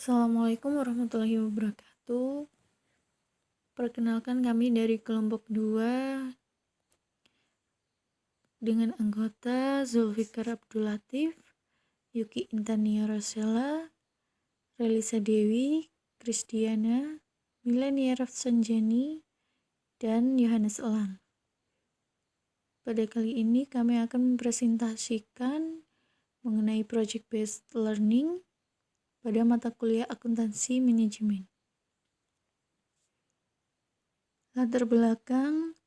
Assalamualaikum warahmatullahi wabarakatuh. Perkenalkan kami dari kelompok 2 dengan anggota Zulfikar Abdul Latif, Yuki Intania Rosella, Relisa Dewi, Kristiana, Milenia Rafsanjani, dan Yohanes Elang. Pada kali ini kami akan mempresentasikan mengenai Project Based Learning pada mata kuliah Akuntansi Manajemen. Latar belakang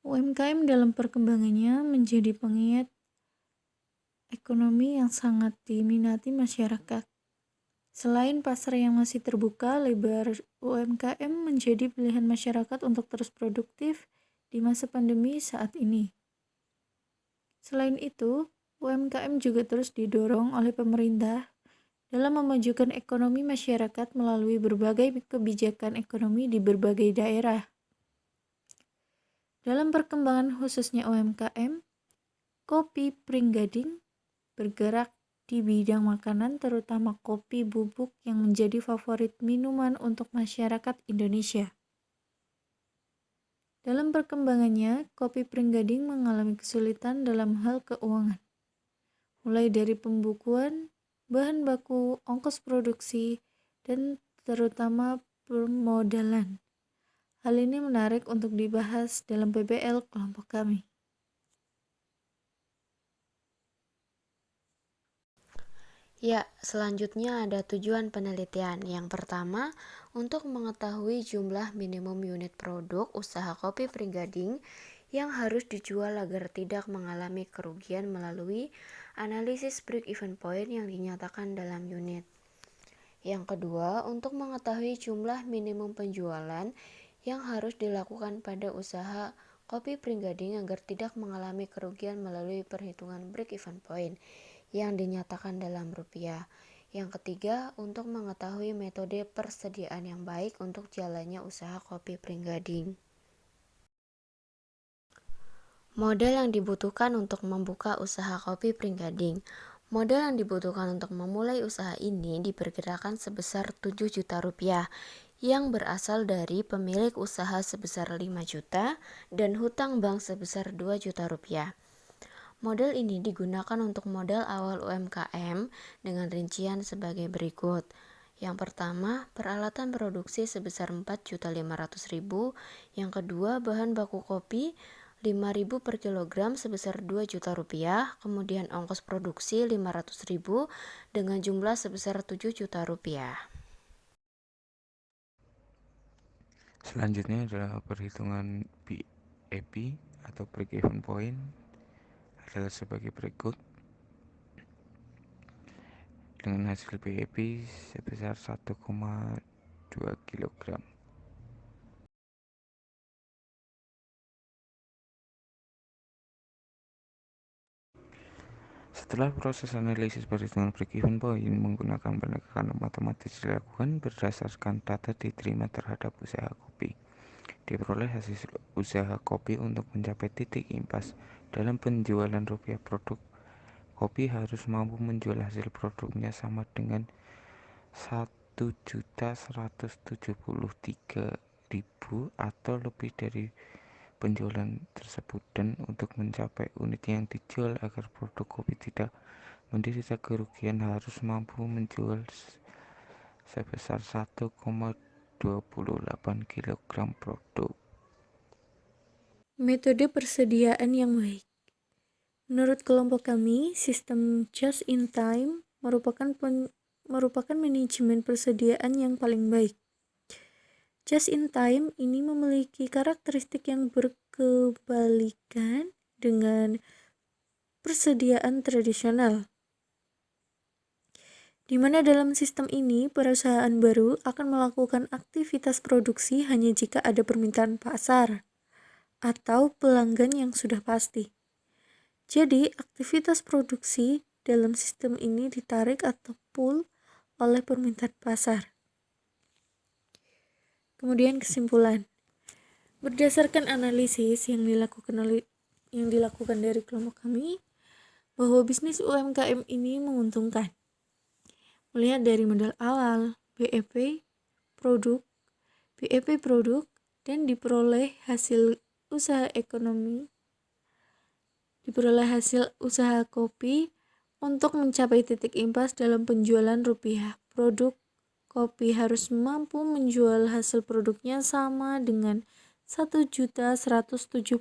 UMKM dalam perkembangannya menjadi penggiat ekonomi yang sangat diminati masyarakat. Selain pasar yang masih terbuka lebar, UMKM menjadi pilihan masyarakat untuk terus produktif di masa pandemi saat ini. Selain itu, UMKM juga terus didorong oleh pemerintah dalam memajukan ekonomi masyarakat melalui berbagai kebijakan ekonomi di berbagai daerah. Dalam perkembangan khususnya UMKM, Kopi Pringgading bergerak di bidang makanan, terutama kopi bubuk yang menjadi favorit minuman untuk masyarakat Indonesia. Dalam perkembangannya, Kopi Pringgading mengalami kesulitan dalam hal keuangan, mulai dari pembukuan, bahan baku, ongkos produksi, dan terutama permodalan. Hal ini menarik untuk dibahas dalam PBL kelompok kami. Ya, selanjutnya ada tujuan penelitian. Yang pertama, untuk mengetahui jumlah minimum unit produk usaha kopi Pringgading yang harus dijual agar tidak mengalami kerugian melalui analisis break-even point yang dinyatakan dalam unit. Yang kedua, untuk mengetahui jumlah minimum penjualan yang harus dilakukan pada usaha kopi Pringgading agar tidak mengalami kerugian melalui perhitungan break-even point yang dinyatakan dalam rupiah. Yang ketiga, untuk mengetahui metode persediaan yang baik untuk jalannya usaha kopi Pringgading. Modal yang dibutuhkan untuk membuka usaha kopi Pringgading. Modal yang dibutuhkan untuk memulai usaha ini diperkirakan sebesar 7 juta rupiah yang berasal dari pemilik usaha sebesar 5 juta dan hutang bank sebesar 2 juta rupiah. Modal ini digunakan untuk modal awal UMKM dengan rincian sebagai berikut. Yang pertama, peralatan produksi sebesar 4.500.000. Yang kedua, bahan baku kopi 5.000 per kilogram sebesar 2 juta rupiah. Kemudian ongkos produksi 500.000 dengan jumlah sebesar 7 juta rupiah. Selanjutnya adalah perhitungan BEP atau break even point adalah sebagai berikut. Dengan hasil BEP sebesar 1,2 kg. Setelah proses analisis perhitungan break even point menggunakan pendekatan matematis dilakukan berdasarkan data diterima terhadap usaha kopi. Diperoleh hasil usaha kopi untuk mencapai titik impas dalam penjualan rupiah produk kopi harus mampu menjual hasil produknya sama dengan 1.173.000 atau lebih dari penjualan tersebut, dan untuk mencapai unit yang dijual agar produk kopi tidak menderita kerugian harus mampu menjual sebesar 1,28 kg produk. Metode persediaan yang baik. Menurut kelompok kami, sistem just in time merupakan manajemen persediaan yang paling baik. Just in time ini memiliki karakteristik yang berkebalikan dengan persediaan tradisional, di mana dalam sistem ini perusahaan baru akan melakukan aktivitas produksi hanya jika ada permintaan pasar atau pelanggan yang sudah pasti. Jadi, aktivitas produksi dalam sistem ini ditarik atau pull oleh permintaan pasar. Kemudian kesimpulan. Berdasarkan analisis yang dilakukan dari kelompok kami, bahwa bisnis UMKM ini menguntungkan. Melihat dari modal awal, BEP produk, dan diperoleh hasil usaha kopi untuk mencapai titik impas dalam penjualan rupiah. Produk kopi harus mampu menjual hasil produknya sama dengan Rp1.173.000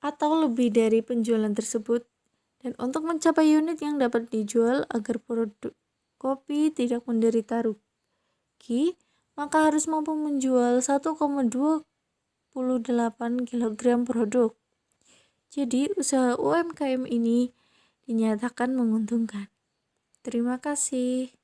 atau lebih dari penjualan tersebut, dan untuk mencapai unit yang dapat dijual agar produk kopi tidak menderita rugi, maka harus mampu menjual 1,28 kg produk. Jadi, usaha UMKM ini dinyatakan menguntungkan. Terima kasih.